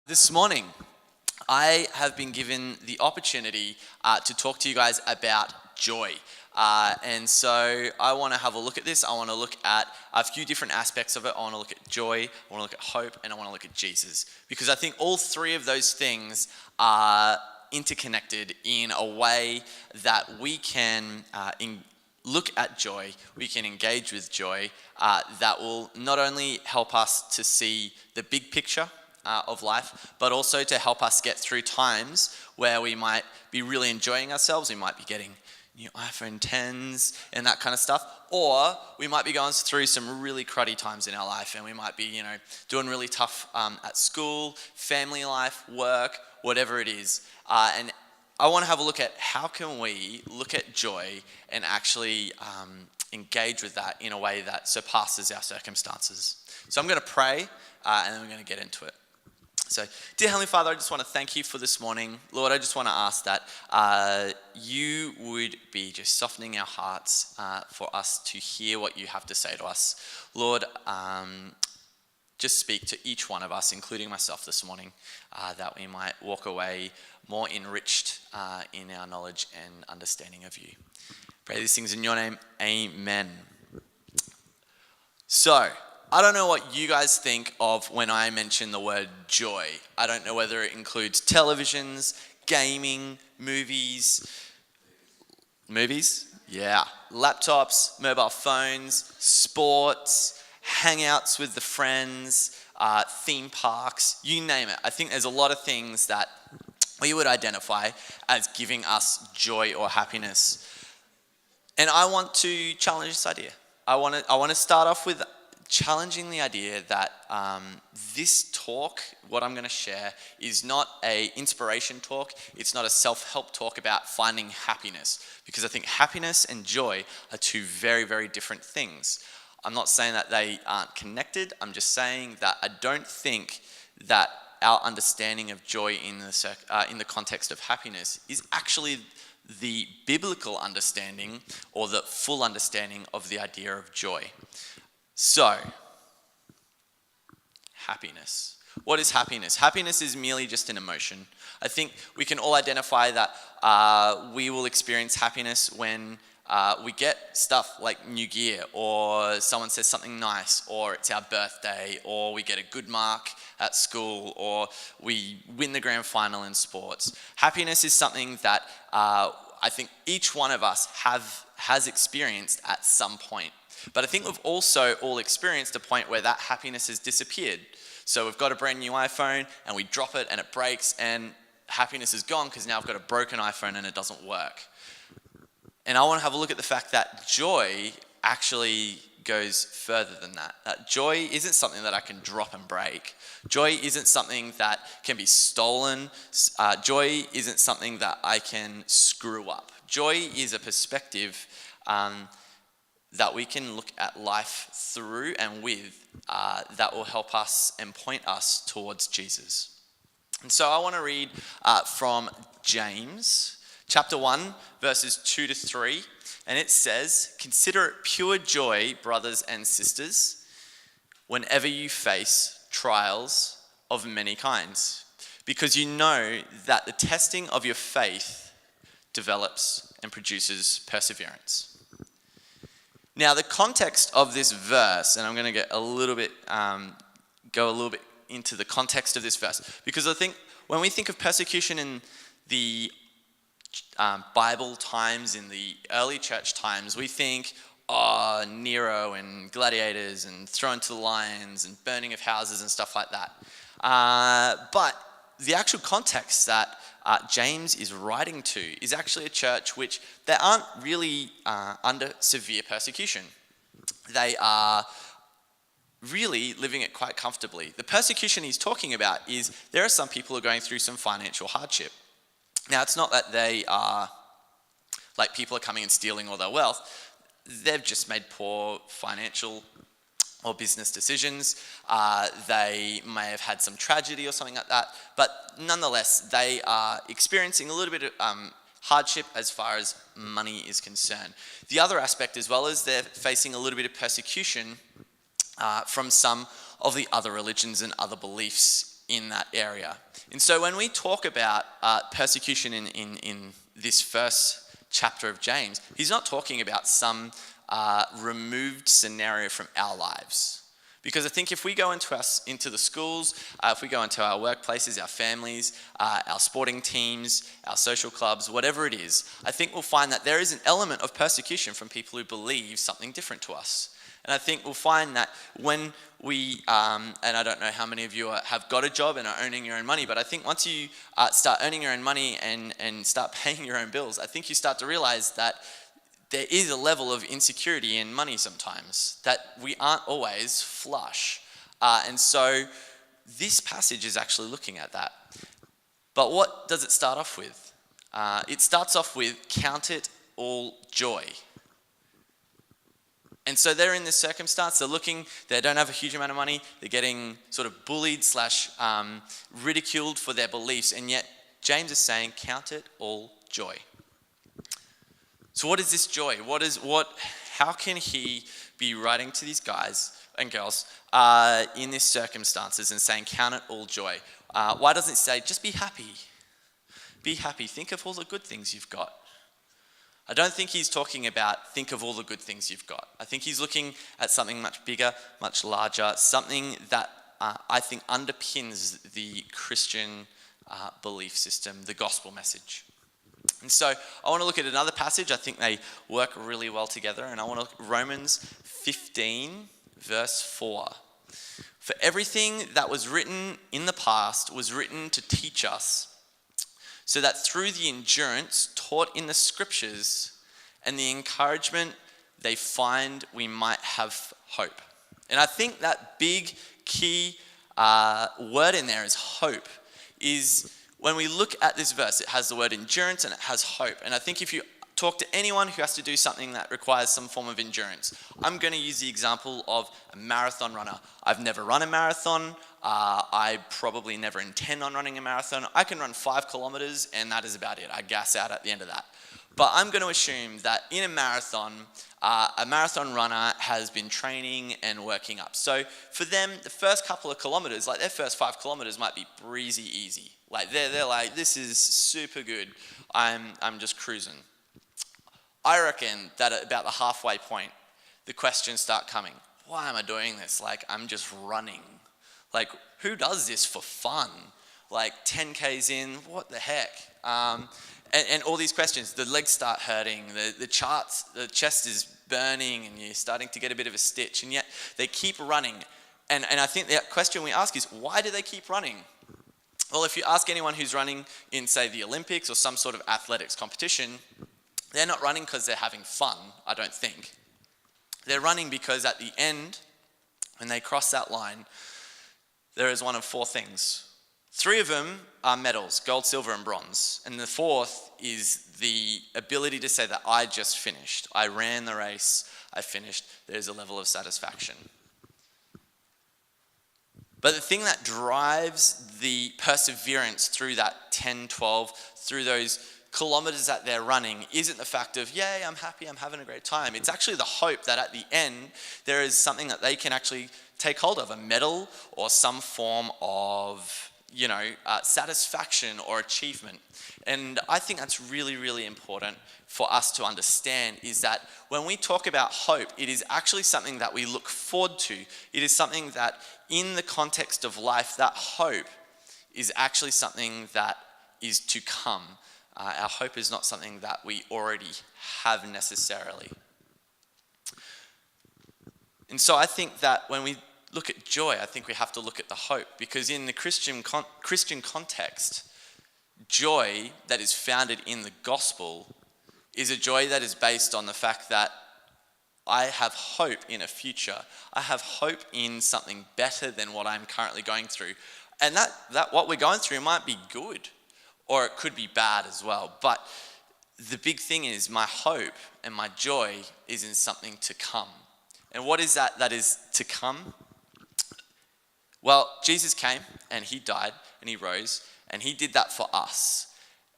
This morning, I have been given the opportunity to talk to you guys about joy. And so I want to have a look at this. I want to look at a few different aspects of it. I want to look at joy, I want to look at hope, and I want to look at Jesus. Because I think all three of those things are interconnected in a way that we can look at joy, we can engage with joy, that will not only help us to see the big picture of life, but also to help us get through times where we might be really enjoying ourselves. We might be getting new iPhone 10s and that kind of stuff, or we might be going through some really cruddy times in our life, and we might be, doing really tough at school, family life, work, whatever it is. And I want to have a look at how can we look at joy and actually engage with that in a way that surpasses our circumstances. So I'm going to pray, and then we're going to get into it. So, dear Heavenly Father, I just want to thank you for this morning. Lord, I just want to ask that you would be just softening our hearts for us to hear what you have to say to us. Lord, just speak to each one of us, including myself this morning, that we might walk away more enriched in our knowledge and understanding of you. Pray these things in your name. Amen. So, I don't know what you guys think of when I mention the word joy. I don't know whether it includes televisions, gaming, movies? Yeah. Laptops, mobile phones, sports, hangouts with the friends, theme parks, you name it. I think there's a lot of things that we would identify as giving us joy or happiness. And I want to challenge this idea. I want to start off with challenging the idea that this talk, what I'm going to share, is not an inspiration talk. It's not a self-help talk about finding happiness, because I think happiness and joy are two very, very different things. I'm not saying that they aren't connected. I'm just saying that I don't think that our understanding of joy in the context of happiness is actually the biblical understanding or the full understanding of the idea of joy. So, happiness. What is happiness? Happiness is merely just an emotion. I think we can all identify that we will experience happiness when we get stuff like new gear, or someone says something nice, or it's our birthday, or we get a good mark at school, or we win the grand final in sports. Happiness is something that I think each one of us has experienced at some point. But I think we've also all experienced a point where that happiness has disappeared. So we've got a brand new iPhone and we drop it and it breaks, and happiness is gone because now I've got a broken iPhone and it doesn't work. And I want to have a look at the fact that joy actually goes further than that. That joy isn't something that I can drop and break. Joy isn't something that can be stolen. Joy isn't something that I can screw up. Joy is a perspective that we can look at life through and with, that will help us and point us towards Jesus. And so I want to read from James chapter 1, verses 2 to 3, and it says, "Consider it pure joy, brothers and sisters, whenever you face trials of many kinds, because you know that the testing of your faith develops and produces perseverance." Now, the context of this verse, and I'm going to get go a little bit into the context of this verse, because I think when we think of persecution in the Bible times, in the early church times, we think, Nero and gladiators and thrown to the lions and burning of houses and stuff like that. But the actual context that James is writing to is actually a church which they aren't really under severe persecution. They are really living it quite comfortably. The persecution he's talking about is there are some people who are going through some financial hardship. Now, it's not that they are, like, people are coming and stealing all their wealth. They've just made poor financial or business decisions. They may have had some tragedy or something like that. But nonetheless, they are experiencing a little bit of hardship as far as money is concerned. The other aspect as well is they're facing a little bit of persecution from some of the other religions and other beliefs in that area. And so when we talk about persecution in this first chapter of James, he's not talking about some removed scenario from our lives. Because I think if we go into the schools, if we go into our workplaces, our families, our sporting teams, our social clubs, whatever it is, I think we'll find that there is an element of persecution from people who believe something different to us. And I think we'll find that when we, and I don't know how many of you have got a job and are earning your own money, but I think once you start earning your own money and start paying your own bills, I think you start to realize that there is a level of insecurity in money sometimes, that we aren't always flush. And so this passage is actually looking at that. But what does it start off with? It starts off with, count it all joy. And so they're in this circumstance, they don't have a huge amount of money, they're getting sort of bullied / ridiculed for their beliefs, and yet James is saying, count it all joy. So what is this joy? How can he be writing to these guys and girls in these circumstances and saying, count it all joy? Why doesn't it say, just be happy? Be happy, think of all the good things you've got. I don't think he's talking about think of all the good things you've got. I think he's looking at something much bigger, much larger, something that I think underpins the Christian belief system, the gospel message. And so I want to look at another passage. I think they work really well together. And I want to look at Romans 15, verse 4. For everything that was written in the past was written to teach us, so that through the endurance taught in the scriptures and the encouragement they find, we might have hope. And I think that big key word in there is hope. Is when we look at this verse, it has the word endurance and it has hope. And I think if you talk to anyone who has to do something that requires some form of endurance, I'm going to use the example of a marathon runner. I've never run a marathon. I probably never intend on running a marathon. I can run 5 kilometers and that is about it. I gas out at the end of that. But I'm going to assume that in a marathon runner has been training and working up. So for them, the first couple of kilometers, like their first 5 kilometers might be breezy easy. Like they're like, this is super good. I'm just cruising. I reckon that at about the halfway point, the questions start coming. Why am I doing this? Like, I'm just running. Like, who does this for fun? Like, 10Ks in, what the heck? And all these questions, the legs start hurting, the chest is burning, and you're starting to get a bit of a stitch, and yet they keep running. And I think the question we ask is, why do they keep running? Well, if you ask anyone who's running in, say, the Olympics or some sort of athletics competition, they're not running because they're having fun, I don't think. They're running because at the end, when they cross that line, there is one of 4 things. 3 of them are medals, gold, silver, and bronze. And the 4th is the ability to say that I just finished. I ran the race, I finished. There's a level of satisfaction. But the thing that drives the perseverance through that 10, 12, through those kilometers that they're running isn't the fact of, yay, I'm happy, I'm having a great time. It's actually the hope that at the end, there is something that they can actually take hold of, a medal or some form of, satisfaction or achievement. And I think that's really, really important for us to understand, is that when we talk about hope, it is actually something that we look forward to. It is something that in the context of life, that hope is actually something that is to come. Our hope is not something that we already have necessarily. And so I think that when we look at joy, I think we have to look at the hope, because in the Christian context, joy that is founded in the gospel is a joy that is based on the fact that I have hope in a future. I have hope in something better than what I'm currently going through. And that what we're going through might be good, or it could be bad as well. But the big thing is my hope and my joy is in something to come. And what is that is to come? Well, Jesus came and he died and he rose and he did that for us.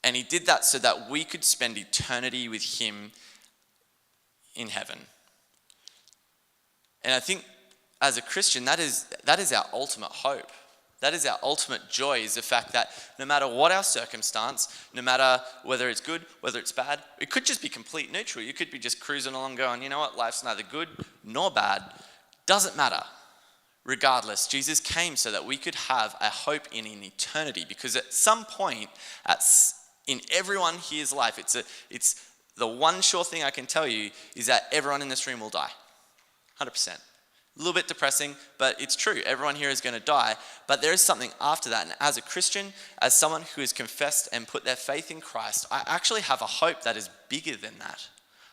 And he did that so that we could spend eternity with him in heaven. And I think as a Christian, that is our ultimate hope. That is our ultimate joy, is the fact that no matter what our circumstance, no matter whether it's good, whether it's bad, it could just be complete neutral. You could be just cruising along going, you know what, life's neither good nor bad. Doesn't matter. Regardless, Jesus came so that we could have a hope in an eternity, because at some point in everyone here's life, it's the one sure thing I can tell you is that everyone in this room will die. 100%. A little bit depressing, but it's true. Everyone here is going to die, but there is something after that. And as a Christian, as someone who has confessed and put their faith in Christ, I actually have a hope that is bigger than that.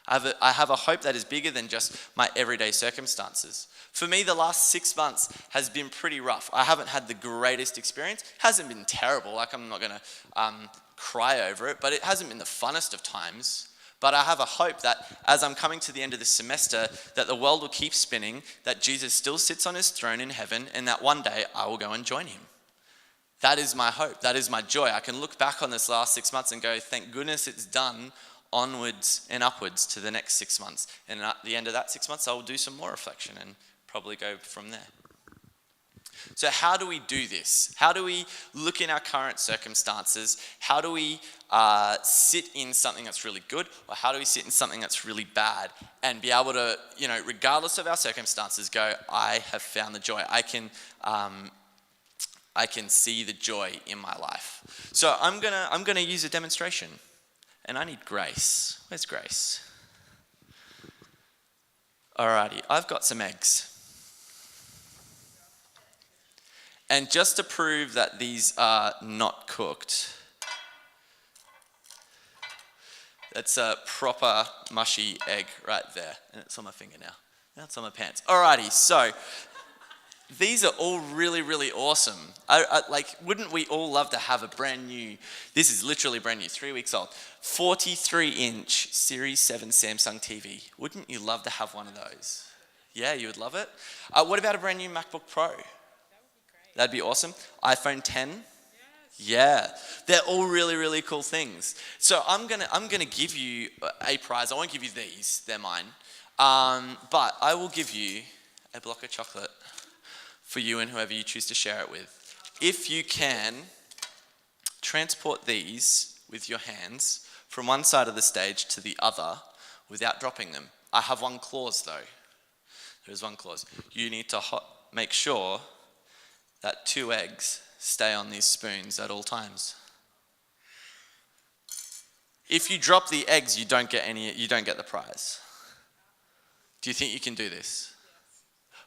I have a hope that is bigger than just my everyday circumstances. For me, the last 6 months has been pretty rough. I haven't had the greatest experience. It hasn't been terrible. Like, I'm not going to cry over it, but it hasn't been the funnest of times. But I have a hope that as I'm coming to the end of this semester, that the world will keep spinning, that Jesus still sits on his throne in heaven, and that one day I will go and join him. That is my hope. That is my joy. I can look back on this last 6 months and go, thank goodness it's done, onwards and upwards to the next 6 months. And at the end of that 6 months, I will do some more reflection and probably go from there. So how do we do this? How do we look in our current circumstances? How do we sit in something that's really good? Or how do we sit in something that's really bad and be able to, regardless of our circumstances, go, I have found the joy. I can see the joy in my life. So I'm gonna use a demonstration. And I need Grace. Where's Grace? Alrighty, I've got some eggs. And just to prove that these are not cooked, that's a proper mushy egg right there. And it's on my finger now. Now it's on my pants. Alrighty, so these are all really, really awesome. Wouldn't we all love to have a brand new, this is literally brand new, 3 weeks old, 43-inch Series 7 Samsung TV. Wouldn't you love to have one of those? Yeah, you would love it. What about a brand new MacBook Pro? That'd be awesome. iPhone 10. Yes. Yeah, they're all really, really cool things. So I'm gonna give you a prize. I won't give you these; they're mine. But I will give you a block of chocolate for you and whoever you choose to share it with. If you can transport these with your hands from one side of the stage to the other without dropping them. I have one clause though. There's one clause. You need to make sure that 2 eggs stay on these spoons at all times. If you drop the eggs, you don't get the prize. Do you think you can do this?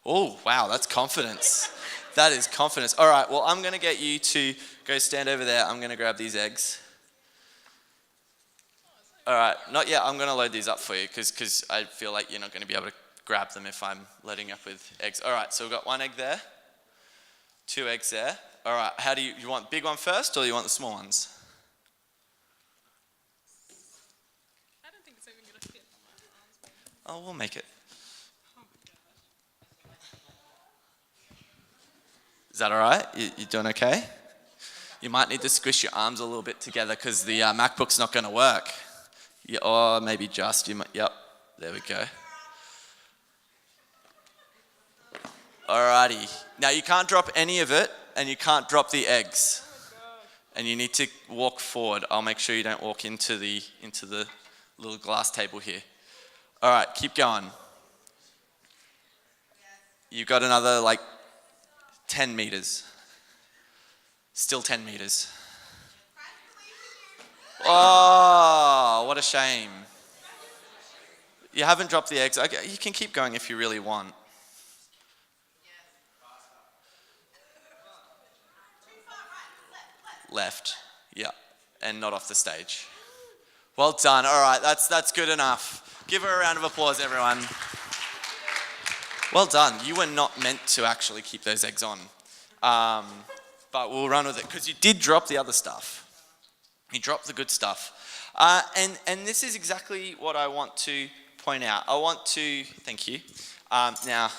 Oh, wow, that's confidence. That is confidence. All right, well, I'm going to get you to go stand over there. I'm going to grab these eggs. All right, not yet. I'm going to load these up for you because I feel like you're not going to be able to grab them if I'm loading up with eggs. All right, so we've got 1 egg there. 2 eggs there. All right, how do you want big one first or you want the small ones? I don't think it's even going to fit on my arms. Oh, we'll make it. Oh my gosh. Is that all right? You doing okay? You might need to squish your arms a little bit together because the MacBook's not going to work. Yeah, or maybe just, yep, there we go. Alrighty. Now you can't drop any of it and you can't drop the eggs. And you need to walk forward. I'll make sure you don't walk into the little glass table here. Alright, keep going. You've got another 10 meters. Still 10 meters. Oh, what a shame. You haven't dropped the eggs. Okay, you can keep going if you really want. Left, yeah, and not off the stage. Well done. All right, that's good enough. Give her a round of applause, everyone. Well done. You were not meant to actually keep those eggs on, but we'll run with it because you did drop the other stuff. You dropped the good stuff, and this is exactly what I want to point out. I want to thank you. Now,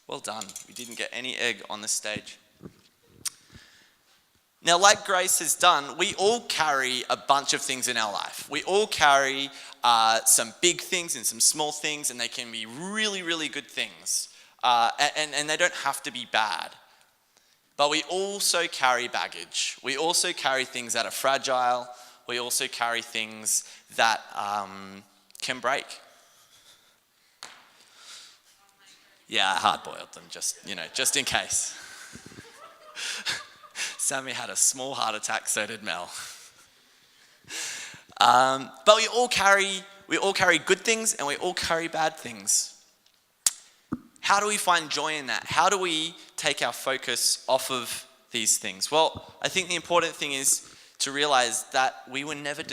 well done. We didn't get any egg on the stage. Now, like Grace has done, we all carry a bunch of things in our life. We all carry some big things and some small things, and they can be really, really good things. And they don't have to be bad. But we also carry baggage. We also carry things that are fragile. We also carry things that can break. Yeah, I hard-boiled them just in case. Sammy had a small heart attack, so did Mel. But we all carry good things and we all carry bad things. How do we find joy in that? How do we take our focus off of these things? Well, I think the important thing is to realize that we were never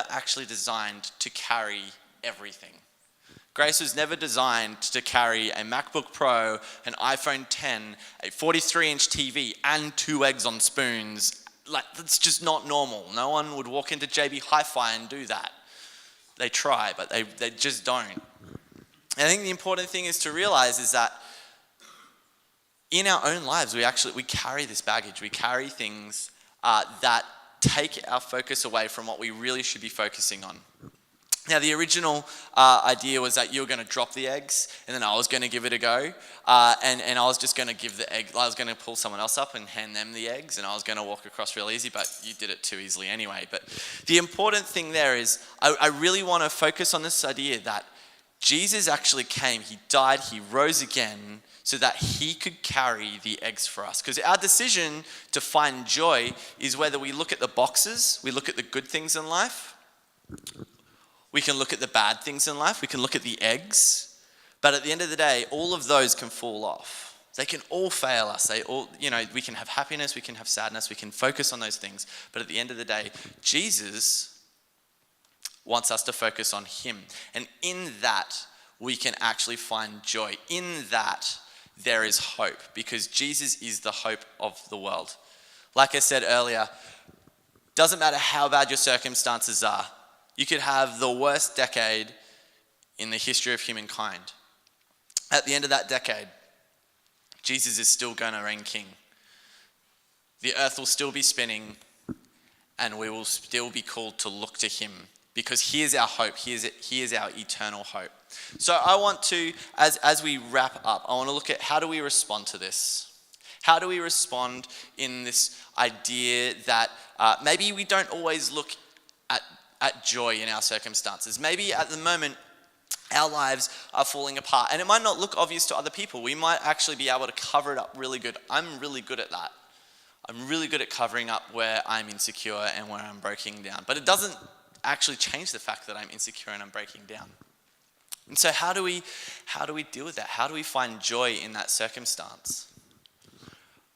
actually designed to carry everything. Grace was never designed to carry a MacBook Pro, an iPhone 10, a 43-inch TV, and 2 eggs on spoons. Like, that's just not normal. No one would walk into JB Hi-Fi and do that. They try, but they just don't. I think the important thing is to realize is that in our own lives, we carry this baggage. We carry things that take our focus away from what we really should be focusing on. Now, the original idea was that you were going to drop the eggs, and then I was going to give it a go, and I was just going to give the egg. I was going to pull someone else up and hand them the eggs, and I was going to walk across real easy, but you did it too easily anyway. But the important thing there is I really want to focus on this idea that Jesus actually came, he died, he rose again so that he could carry the eggs for us. Because our decision to find joy is whether we look at the boxes, we look at the good things in life, we can look at the bad things in life, we can look at the eggs, but at the end of the day, all of those can fall off. They can all fail us. We can have happiness, we can have sadness, we can focus on those things, but at the end of the day, Jesus wants us to focus on him. And in that, we can actually find joy. In that, there is hope, because Jesus is the hope of the world. Like I said earlier, doesn't matter how bad your circumstances are. You could have the worst decade in the history of humankind. At the end of that decade, Jesus is still going to reign king. The earth will still be spinning, and we will still be called to look to him, because he is our hope. He is our eternal hope. So I want to, as we wrap up, I want to look at how do we respond to this? How do we respond in this idea that maybe we don't always look at joy in our circumstances? Maybe at the moment, our lives are falling apart, and it might not look obvious to other people. We might actually be able to cover it up really good. I'm really good at that. I'm really good at covering up where I'm insecure and where I'm breaking down. But it doesn't actually change the fact that I'm insecure and I'm breaking down. And so how do we deal with that? How do we find joy in that circumstance?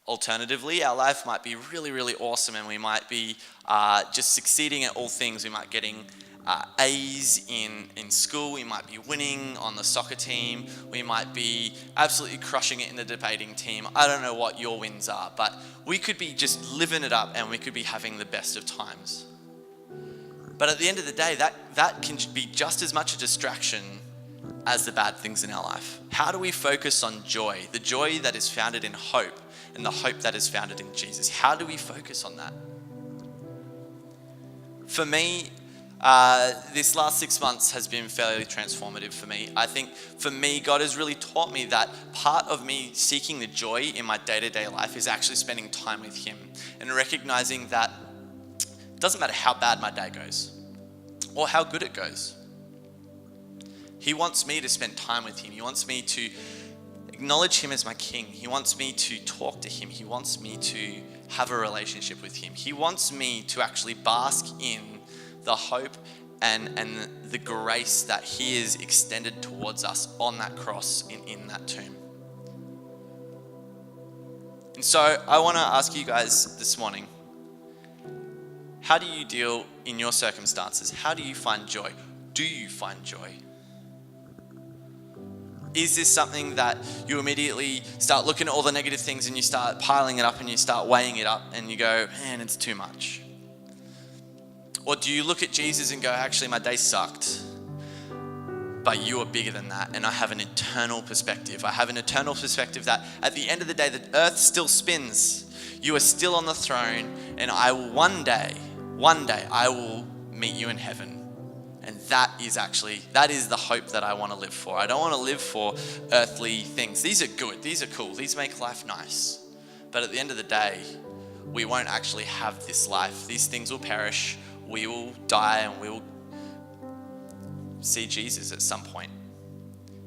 Alternatively, our life might be really, really awesome, and we might be just succeeding at all things. We might getting A's in school. We might be winning on the soccer team. We might be absolutely crushing it in the debating team. I don't know what your wins are, but we could be just living it up, and we could be having the best of times. But at the end of the day, that can be just as much a distraction as the bad things in our life. How do we focus on joy? The joy that is founded in hope, and the hope that is founded in Jesus. How do we focus on that? For me, this last 6 months has been fairly transformative for me. I think for me, God has really taught me that part of me seeking the joy in my day-to-day life is actually spending time with him and recognizing that it doesn't matter how bad my day goes or how good it goes. He wants me to spend time with him. He wants me to acknowledge him as my king. He wants me to talk to him. He wants me to have a relationship with him. He wants me to actually bask in the hope and the grace that he has extended towards us on that cross in that tomb. And so I want to ask you guys this morning, how do you deal in your circumstances? How do you find joy? Do you find joy? Is this something that you immediately start looking at all the negative things and you start piling it up and you start weighing it up and you go, man, it's too much? Or do you look at Jesus and go, actually, my day sucked, but you are bigger than that, and I have an eternal perspective. I have an eternal perspective that at the end of the day, the earth still spins. You are still on the throne, and I will one day, I will meet you in heaven. And that is the hope that I want to live for. I don't want to live for earthly things. These are good. These are cool. These make life nice. But at the end of the day, we won't actually have this life. These things will perish. We will die and we will see Jesus at some point.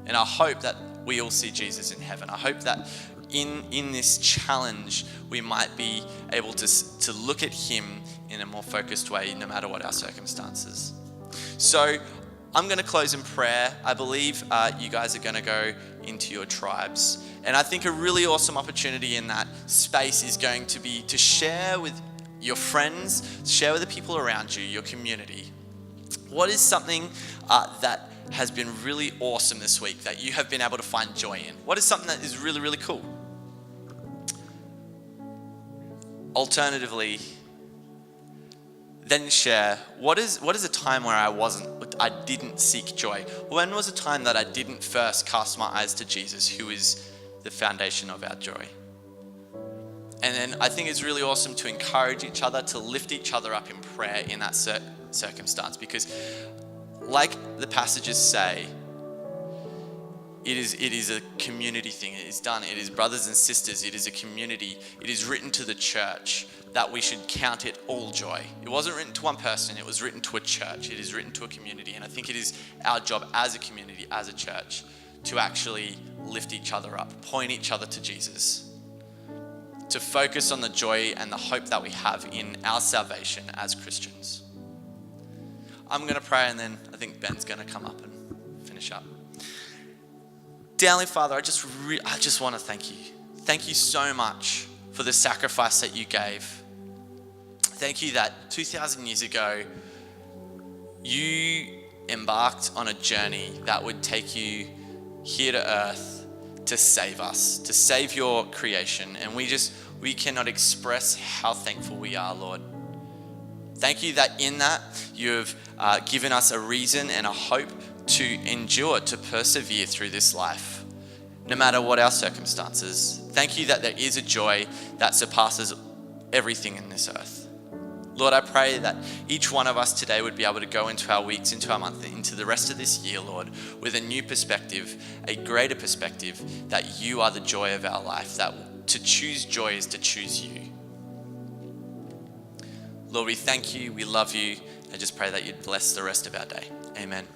And I hope that we all see Jesus in heaven. I hope that in this challenge, we might be able to look at him in a more focused way, no matter what our circumstances. So I'm going to close in prayer. I believe you guys are going to go into your tribes. And I think a really awesome opportunity in that space is going to be to share with your friends, share with the people around you, your community. What is something that has been really awesome this week that you have been able to find joy in? What is something that is really, really cool? Alternatively, then share, what is a time where I didn't seek joy? When was a time that I didn't first cast my eyes to Jesus, who is the foundation of our joy? And then I think it's really awesome to encourage each other, to lift each other up in prayer in that circumstance, because like the passages say, it is a community thing. It is done. It is brothers and sisters. It is a community. It is written to the church that we should count it all joy. It wasn't written to one person. It was written to a church. It is written to a community. And I think it is our job as a community, as a church, to actually lift each other up, point each other to Jesus, to focus on the joy and the hope that we have in our salvation as Christians. I'm going to pray, and then I think Ben's going to come up and finish up. Dear Heavenly Father, I just want to thank you. Thank you so much for the sacrifice that you gave. Thank you that 2,000 years ago, you embarked on a journey that would take you here to earth to save us, to save your creation. And we cannot express how thankful we are, Lord. Thank you that in that you have given us a reason and a hope to endure, to persevere through this life, no matter what our circumstances. Thank you that there is a joy that surpasses everything in this earth. Lord, I pray that each one of us today would be able to go into our weeks, into our month, into the rest of this year, Lord, with a new perspective, a greater perspective, that you are the joy of our life, that to choose joy is to choose you. Lord, we thank you, we love you. I just pray that you'd bless the rest of our day. Amen.